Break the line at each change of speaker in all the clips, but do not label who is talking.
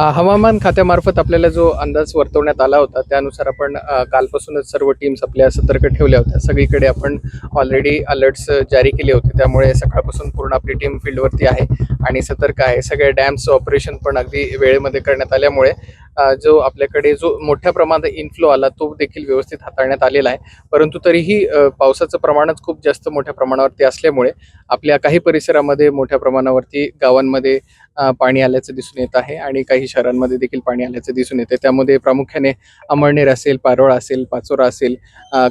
हवामान खात्यामार्फत आपल्याला जो अंदाज वर्तवण्यात आला होता त्यानुसार आपण कालपासूनच सर्व टीम्स आपल्या सतर्क ठेवल्या होत्या. सगळीकडे आपण ऑलरेडी अलर्ट्स जारी केले होते. त्यामुळे सकाळपासून पूर्ण आपली टीम फील्डवरती आहे आणि सतर्क आहे. सगळ्या डॅम्सचं ऑपरेशन पण अगदी वेळेमध्ये करण्यात आल्यामुळे जो आपल्याकडे जो मोठ्या प्रमाणात इन्फ्लो आला तो देखील व्यवस्थित हाताळण्यात आलेला आहे. परंतु तरीही पावसाचं प्रमाणच खूप जास्त मोठ्या प्रमाणावरती असल्यामुळे आपल्या काही परिसरामध्ये मोठ्या प्रमाणावरती गावांमध्ये पाणी आल्याचं दिसून येत आहे आणि काही शहरांमध्ये देखील पाणी आल्याचं दिसून येते. त्यामध्ये प्रामुख्याने अमळनेर असेल, पारोळा असेल, पाचोरा असेल,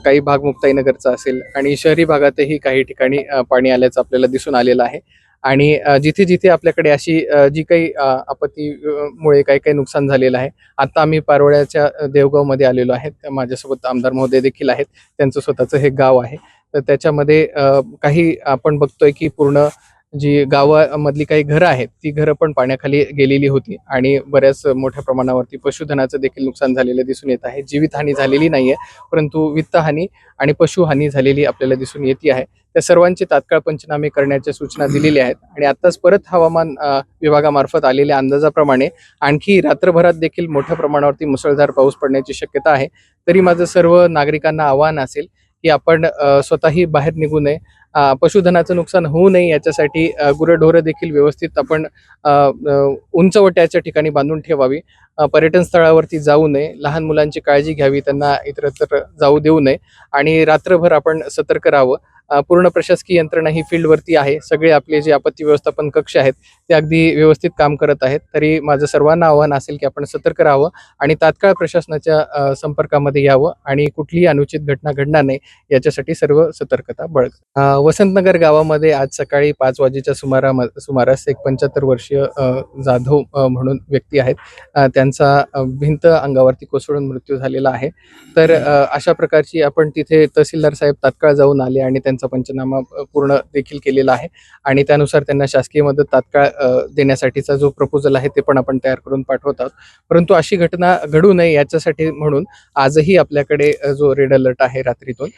काही भाग मुक्ताईनगरचा असेल आणि शहरी भागातही काही ठिकाणी पाणी आल्याचं आपल्याला दिसून आलेलं आहे. आणि जिथे जिथे आपल्याकडे अशी जी काही आपत्ती मुळे काही काही नुकसान झालेलं आहे. आता आम्ही पारोळ्याच्या देवगावमध्ये आलेलो आहे. माझ्यासोबत आमदार महोदय देखील आहेत. त्यांचं स्वतःचं हे गाव आहे. तर त्याच्यामध्ये काही आपण बघतोय की पूर्ण जी गावामधली काही घरं आहेत ती घरं पण पाण्याखाली गेलेली होती आणि बऱ्याच मोठ्या प्रमाणावरती पशुधनाचं देखील नुकसान झालेलं दिसून येत आहे. जीवितहानी झालेली नाहीये, परंतु वित्तहानी आणि पशुहानी झालेली आपल्याला दिसून येते आहे. त्या सर्वांचे तात्काळ पंचनामे करण्याच्या सूचना दिलेल्या आहेत आणि आताच परत हवामान विभागामार्फत आलेल्या अंदाजाप्रमाणे आणखी रात्रभरात देखील मोठ्या प्रमाणावरती मुसळधार पाऊस पडण्याची शक्यता आहे. तरी माझं सर्व नागरिकांना आवाहन असेल की आपण स्वतःही बाहेर निघू नये. पशुधनाचं नुकसान होऊ नये याच्यासाठी गुरंढोरं देखील व्यवस्थित आपण उंचवट्याच्या ठिकाणी बांधून ठेवावी. पर्यटन स्थळावरती जाऊ नये. लहान मुलांची काळजी घ्यावी, त्यांना इतरत्र जाऊ देऊ नये आणि रात्रभर आपण सतर्क राहावं. पूर्ण प्रशासकीय यंत्रणा ही फील्डवरती आहे. सगळे आपले जे आपत्ती व्यवस्थापन कक्ष आहेत ते अगदी व्यवस्थित काम करत आहेत. तरी माझं सर्वांना आव्हान असेल की आपण सतर्क राहावं आणि तात्काळ प्रशासनाच्या संपर्कामध्ये यावं आणि कुठलीही अनुचित घटना घडणार नाही याच्यासाठी सर्व सतर्कता बाळगा. वसंतनगर गावामध्ये आज सकाळी 5 वाजेच्या सुमारास एक 75 वर्षीय जाधव म्हणून व्यक्ती आहेत. त्यांचा भिंत अंगावरती कोसळून मृत्यू झालेला आहे. तर अशा प्रकारची आपण तिथे तहसीलदार साहेब तात्काळ जाऊन आले आणि त्यांचा पंचनामा पूर्ण देखील केलेला आहे आणि त्यानुसार त्यांना शासकीय मदत तात्काळ देण्यासाठीचा जो प्रपोजल आहे ते पण आपण तयार करून पाठवत आहोत. परंतु अशी घटना घडू नये याच्यासाठी म्हणून आजही आपल्याकडे जो रेड अलर्ट आहे रात्रीतून,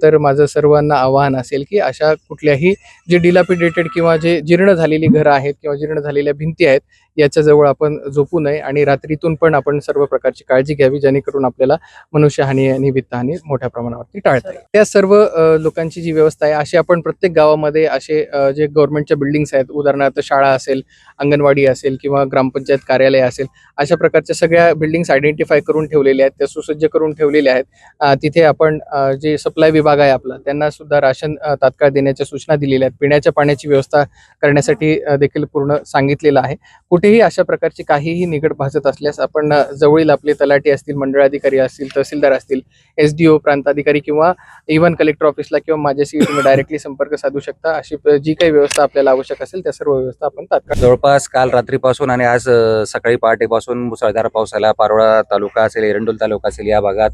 तर माझं सर्वांना आवाहन असेल की अशा कुठल्याही जे डिलापिडेटेड किंवा जे जीर्ण झालेली घरं आहेत किंवा जीर्ण झालेल्या भिंती आहेत याच्याजवळ आपण झोपू नये आणि रात्रीतून पण आपण सर्व प्रकारची काळजी घ्यावी, जेणेकरून आपल्याला मनुष्यहानी आणि वित्तहानी मोठ्या प्रमाणावरती टाळता येईल. त्या सर्व लोकांची जी व्यवस्था आहे अशी आपण प्रत्येक गावामध्ये असे जे गव्हर्नमेंटच्या बिल्डिंग्स आहेत, उदाहरणार्थ शाळा असेल, अंगणवाडी असेल किंवा ग्रामपंचायत कार्यालय असेल, अशा प्रकारच्या सगळ्या बिल्डिंग्स आयडेंटिफाय करून ठेवलेल्या आहेत, त्या सुसज्ज करून ठेवलेल्या आहेत. तिथे आपण जे सप्लाय विभाग आहे आपला त्यांना सुद्धा राशन तात्काळ देण्याच्या सूचना दिलेल्या आहेत. पिण्याच्या पाण्याची व्यवस्था करण्यासाठी देखील पूर्ण सांगितलेलं आहे. कुठेही अशा प्रकारची काहीही निकट भासत असल्यास आपण जवळील आपले तलाठी असतील, मंडळाधिकारी असतील, तहसीलदार असतील, SDO प्रांताधिकारी किंवा इव्हन कलेक्टर ऑफिसला किंवा माझ्याशी तुम्ही डायरेक्टली संपर्क साधू शकता. अशी जी काही व्यवस्था आपल्याला आवश्यक असेल त्या सर्व व्यवस्था आपण तात्काळ.
जवळपास काल रात्रीपासून आणि आज सकाळी पहाटेपासून मुसळधार पाऊस आला. पारोळा तालुका असेल, एरंडोल तालुका असेल, या भागात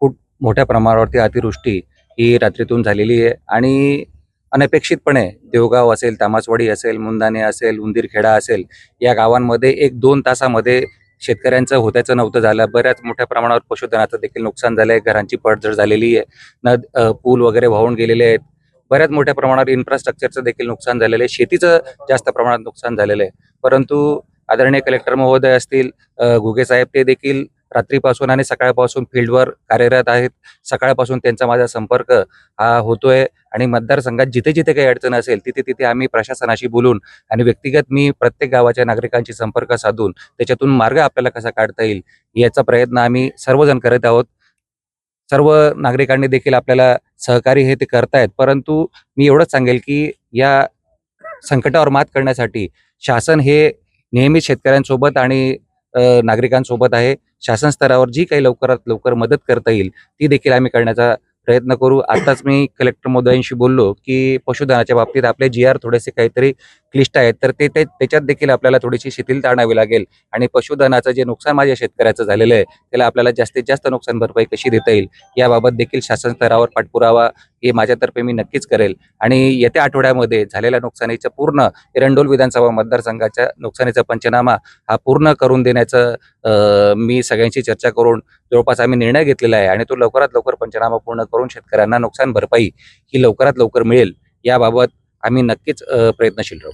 खूप मोठ्या प्रमाणावरती अतिवृष्टी ही रात्रीतून झालेली आहे आणि अनपेक्षितपणे देवगाव असेल, तामासवाडी असेल, मुंदाने असेल, उंदीरखेडा असेल, या गावांमध्ये 1-2 तासामध्ये शेतकऱ्यांचं होत्याचं नव्हतं झालं. बऱ्याच मोठ्या प्रमाणावर पशुधनाचं देखील नुकसान झालंय. घरांची पडझड झालेली आहे. पूल वगैरे वाहून गेलेले आहेत. बऱ्याच मोठ्या प्रमाणावर इन्फ्रास्ट्रक्चरचं देखील नुकसान झालेलं आहे. शेतीचं जास्त प्रमाणात नुकसान झालेलं आहे. परंतु आदरणीय कलेक्टर महोदय असतील, घुगे साहेब, ते देखील रात्रीपासून आणि सकाळपासून फील्डवर कार्यरत आहेत. सकाळपासून त्यांचा माझा संपर्क हा होतोय आणि मतदारसंघात जिथे जिथे काही अडचण असेल तिथे तिथे आम्ही प्रशासनाशी बोलून आणि व्यक्तिगत मी प्रत्येक गावाच्या नागरिकांशी संपर्क साधून त्याच्यातून मार्ग आपल्याला कसा काढता येईल याचा प्रयत्न आम्ही सर्वजण करत आहोत. सर्व नागरिकांनी देखील आपल्याला सहकार्य हे ते करतायत. परंतु मी एवढंच सांगेल की या संकटावर मात करण्यासाठी शासन हे नेहमीच शेतकऱ्यांसोबत आणि नागरिकांसोबत आहे. शासन स्तरावर जी काही लवकरात लवकर मदत करता येईल ती देखील आम्ही करण्याचा प्रयत्न करू. आताच मी कलेक्टर महोदयांशी बोललो की पशुधनाच्या बाबतीत आपले GR थोडेसे काहीतरी क्लिष्ट आहेत, तर त्याच्यात देखील आपल्याला थोडीशी शिथिलता आणावी लागेल आणि पशुधनाचं जे नुकसान माझ्या शेतकऱ्याचं झालेलं आहे त्याला आपल्याला जास्तीत जास्त नुकसान भरपाई कशी देता येईल याबाबत देखील शासन स्तरावर पाठपुरावा हे माझ्यातर्फे मी नक्कीच करेल. आणि येत्या आठवड्यामध्ये झालेल्या नुकसानीचं पूर्ण एरंडोल विधानसभा मतदारसंघाच्या नुकसानीचा पंचनामा हा पूर्ण करून देण्याचं मी सगळ्यांशी चर्चा करून जवळपास आम्ही निर्णय घेतलेला आहे आणि तो लवकरात लवकर पंचनामा पूर्ण करून शेतकऱ्यांना नुकसान भरपाई ही लवकरात लवकर मिळेल याबाबत आम्ही नक्कीच प्रयत्नशील राहू.